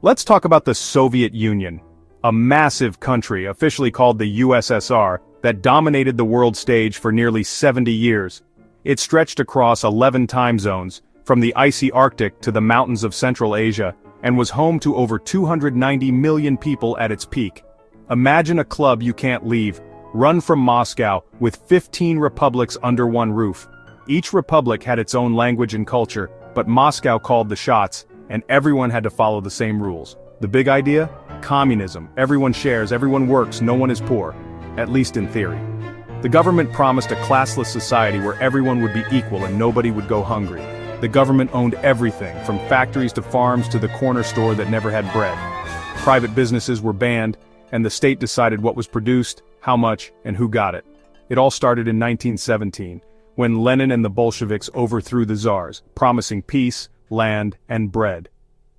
Let's talk about the Soviet Union, a massive country officially called the USSR that dominated the world stage for nearly 70 years. It stretched across 11 time zones, from the icy Arctic to the mountains of Central Asia, and was home to over 290 million people at its peak. Imagine a club you can't leave, run from Moscow, with 15 republics under one roof. Each republic had its own language and culture, but Moscow called the shots, and everyone had to follow the same rules. The big idea? Communism. Everyone shares, everyone works, no one is poor. At least in theory. The government promised a classless society where everyone would be equal and nobody would go hungry. The government owned everything, from factories to farms to the corner store that never had bread. Private businesses were banned, and the state decided what was produced, how much, and who got it. It all started in 1917, when Lenin and the Bolsheviks overthrew the czars, promising peace, land, and bread.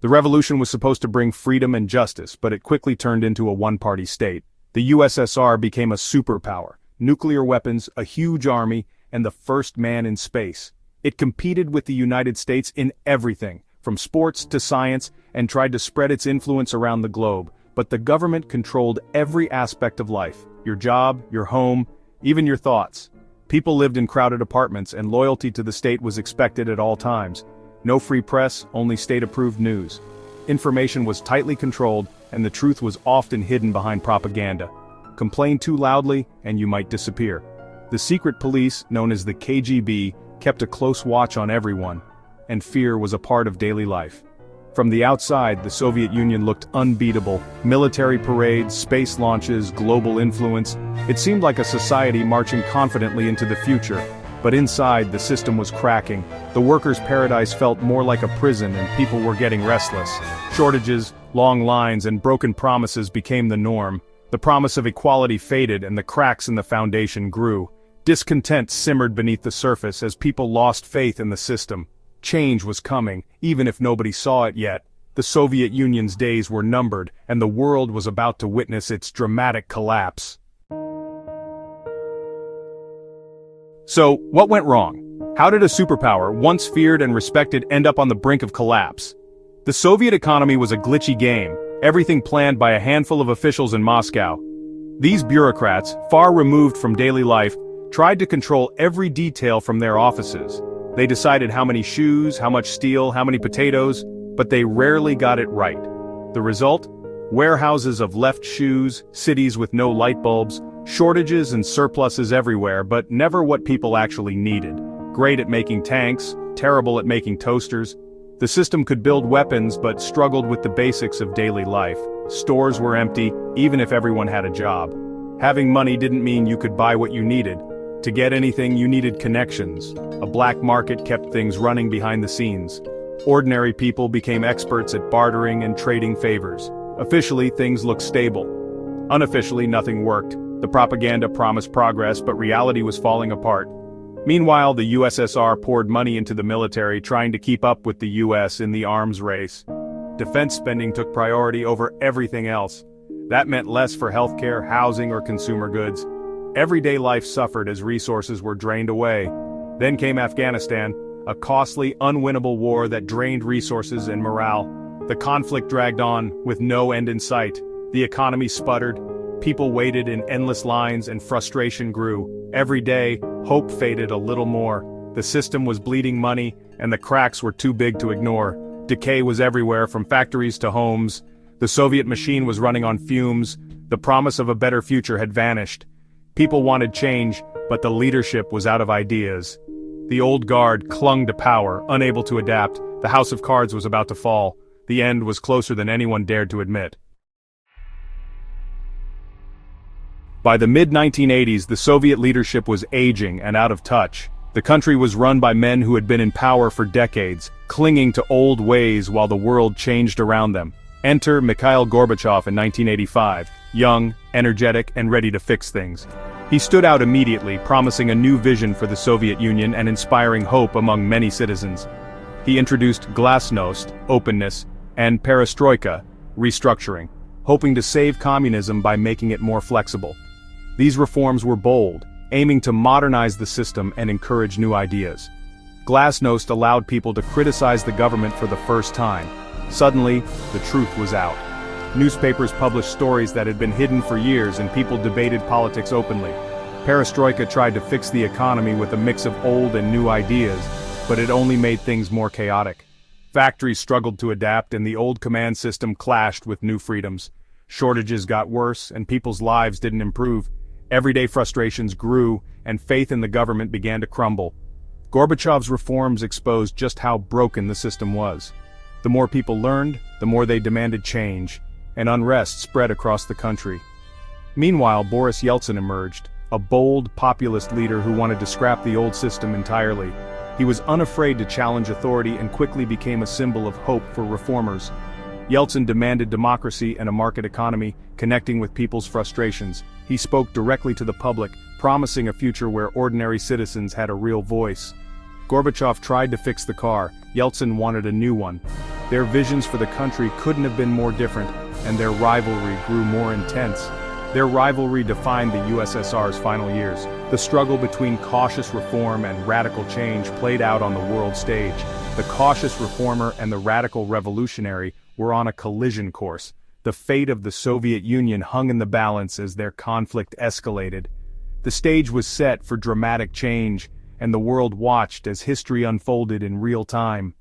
The revolution was supposed to bring freedom and justice, but it quickly turned into a one-party state. The USSR became a superpower, nuclear weapons, a huge army, and the first man in space. It competed with the United States in everything, from sports to science, and tried to spread its influence around the globe. But the government controlled every aspect of life: your job, your home, even your thoughts. People lived in crowded apartments, and loyalty to the state was expected at all times. No free press, only state-approved news. Information was tightly controlled, and the truth was often hidden behind propaganda. Complain too loudly, and you might disappear. The secret police, known as the KGB, kept a close watch on everyone, and fear was a part of daily life. From the outside, the Soviet Union looked unbeatable. Military parades, space launches, global influence. It seemed like a society marching confidently into the future. But inside, the system was cracking. The workers' paradise felt more like a prison, and people were getting restless. Shortages, long lines, and broken promises became the norm. The promise of equality faded, and the cracks in the foundation grew. Discontent simmered beneath the surface as people lost faith in the system. Change was coming, even if nobody saw it yet. The Soviet Union's days were numbered, and the world was about to witness its dramatic collapse. So, what went wrong? How did a superpower, once feared and respected, end up on the brink of collapse? The Soviet economy was a glitchy game, everything planned by a handful of officials in Moscow. These bureaucrats, far removed from daily life, tried to control every detail from their offices. They decided how many shoes, how much steel, how many potatoes, but they rarely got it right. The result? Warehouses of left shoes, cities with no light bulbs, shortages and surpluses everywhere, but never what people actually needed. Great at making tanks, terrible at making toasters. The system could build weapons but struggled with the basics of daily life. Stores were empty, even if everyone had a job. Having money didn't mean you could buy what you needed. To get anything, you needed connections. A black market kept things running behind the scenes. Ordinary people became experts at bartering and trading favors. Officially, things looked stable. Unofficially, nothing worked. The propaganda promised progress, but reality was falling apart. Meanwhile, the USSR poured money into the military, trying to keep up with the US in the arms race. Defense spending took priority over everything else. That meant less for healthcare, housing, or consumer goods. Everyday life suffered as resources were drained away. Then came Afghanistan, a costly, unwinnable war that drained resources and morale. The conflict dragged on, with no end in sight. The economy sputtered. People waited in endless lines and frustration grew. Every day, hope faded a little more. The system was bleeding money, and the cracks were too big to ignore. Decay was everywhere, from factories to homes. The Soviet machine was running on fumes. The promise of a better future had vanished. People wanted change, but the leadership was out of ideas. The old guard clung to power, unable to adapt. The house of cards was about to fall. The end was closer than anyone dared to admit. By the mid-1980s, the Soviet leadership was aging and out of touch. The country was run by men who had been in power for decades, clinging to old ways while the world changed around them. Enter Mikhail Gorbachev in 1985, young, energetic, and ready to fix things. He stood out immediately, promising a new vision for the Soviet Union and inspiring hope among many citizens. He introduced glasnost, openness, and perestroika, restructuring, hoping to save communism by making it more flexible. These reforms were bold, aiming to modernize the system and encourage new ideas. Glasnost allowed people to criticize the government for the first time. Suddenly, the truth was out. Newspapers published stories that had been hidden for years and people debated politics openly. Perestroika tried to fix the economy with a mix of old and new ideas, but it only made things more chaotic. Factories struggled to adapt and the old command system clashed with new freedoms. Shortages got worse and people's lives didn't improve. Everyday frustrations grew and faith in the government began to crumble. Gorbachev's reforms exposed just how broken the system was. The more people learned, the more they demanded change, and unrest spread across the country. Meanwhile, Boris Yeltsin emerged, a bold, populist leader who wanted to scrap the old system entirely. He was unafraid to challenge authority and quickly became a symbol of hope for reformers. Yeltsin demanded democracy and a market economy, connecting with people's frustrations. He spoke directly to the public, promising a future where ordinary citizens had a real voice. Gorbachev tried to fix the car, Yeltsin wanted a new one. Their visions for the country couldn't have been more different, and their rivalry grew more intense. Their rivalry defined the USSR's final years. The struggle between cautious reform and radical change played out on the world stage. The cautious reformer and the radical revolutionary were on a collision course. The fate of the Soviet Union hung in the balance as their conflict escalated. The stage was set for dramatic change, and the world watched as history unfolded in real time.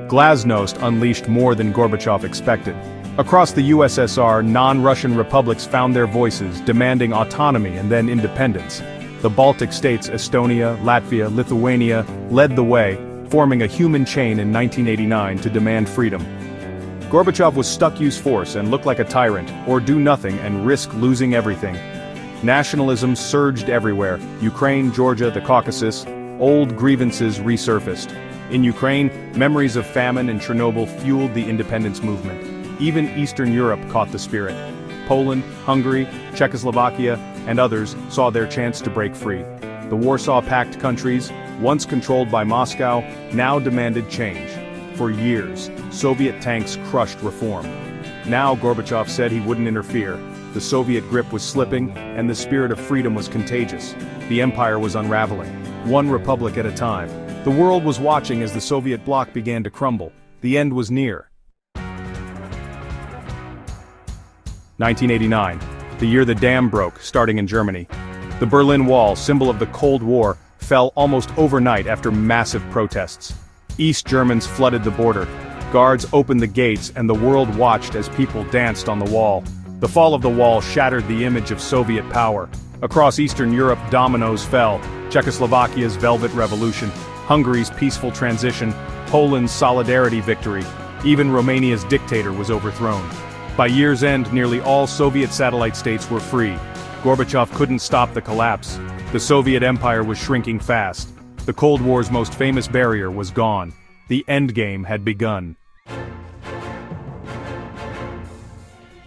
Glasnost unleashed more than Gorbachev expected. Across the USSR, non-Russian republics found their voices, demanding autonomy and then independence. The Baltic states, Estonia, Latvia, Lithuania, led the way, forming a human chain in 1989 to demand freedom. Gorbachev was stuck use force and looked like a tyrant, or do nothing and risk losing everything. Nationalism surged everywhere: Ukraine, Georgia, the Caucasus. Old grievances resurfaced. In Ukraine, memories of famine and Chernobyl fueled the independence movement. Even Eastern Europe caught the spirit. Poland, Hungary, Czechoslovakia, and others saw their chance to break free. The Warsaw Pact countries, once controlled by Moscow, now demanded change. For years, Soviet tanks crushed reform. Now Gorbachev said he wouldn't interfere. The Soviet grip was slipping, and the spirit of freedom was contagious. The empire was unraveling, one republic at a time. The world was watching as the Soviet bloc began to crumble. The end was near. 1989, the year the dam broke, starting in Germany. The Berlin Wall, symbol of the Cold War, fell almost overnight after massive protests. East Germans flooded the border. Guards opened the gates and the world watched as people danced on the wall. The fall of the wall shattered the image of Soviet power. Across Eastern Europe, dominoes fell. Czechoslovakia's Velvet Revolution, Hungary's peaceful transition, Poland's solidarity victory. Even Romania's dictator was overthrown. By year's end, nearly all Soviet satellite states were free. Gorbachev couldn't stop the collapse. The Soviet Empire was shrinking fast. The Cold War's most famous barrier was gone. The endgame had begun.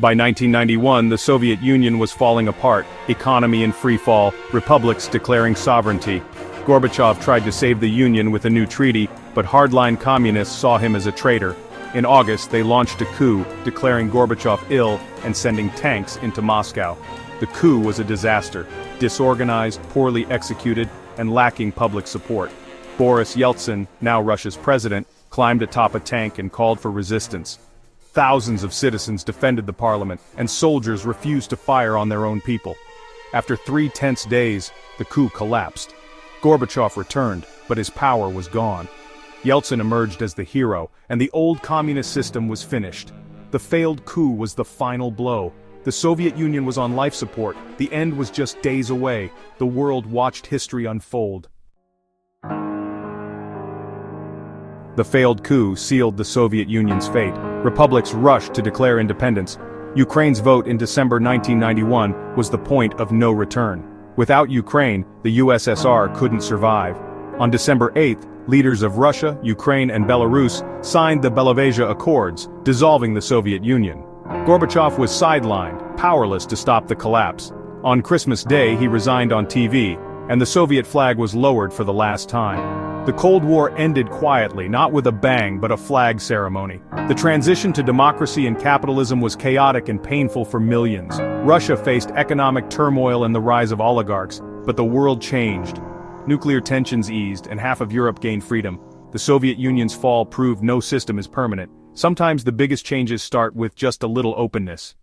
By 1991, the Soviet Union was falling apart, economy in free fall, republics declaring sovereignty. Gorbachev tried to save the Union with a new treaty, but hardline communists saw him as a traitor. In August, they launched a coup, declaring Gorbachev ill and sending tanks into Moscow. The coup was a disaster, disorganized, poorly executed, and lacking public support. Boris Yeltsin, now Russia's president, climbed atop a tank and called for resistance. Thousands of citizens defended the parliament, and soldiers refused to fire on their own people. After 3 tense days, the coup collapsed. Gorbachev returned, but his power was gone. Yeltsin emerged as the hero, and the old communist system was finished. The failed coup was the final blow. The Soviet Union was on life support. The end was just days away. The world watched history unfold. The failed coup sealed the Soviet Union's fate. Republics rushed to declare independence. Ukraine's vote in December 1991 was the point of no return. Without Ukraine, the USSR couldn't survive. On December 8th, leaders of Russia, Ukraine, and Belarus signed the Belovezha Accords, dissolving the Soviet Union. Gorbachev was sidelined, powerless to stop the collapse. On Christmas Day, he resigned on TV, and the Soviet flag was lowered for the last time. The Cold War ended quietly, not with a bang, but a flag ceremony. The transition to democracy and capitalism was chaotic and painful for millions. Russia faced economic turmoil and the rise of oligarchs, but the world changed. Nuclear tensions eased, and half of Europe gained freedom. The Soviet Union's fall proved no system is permanent. Sometimes the biggest changes start with just a little openness.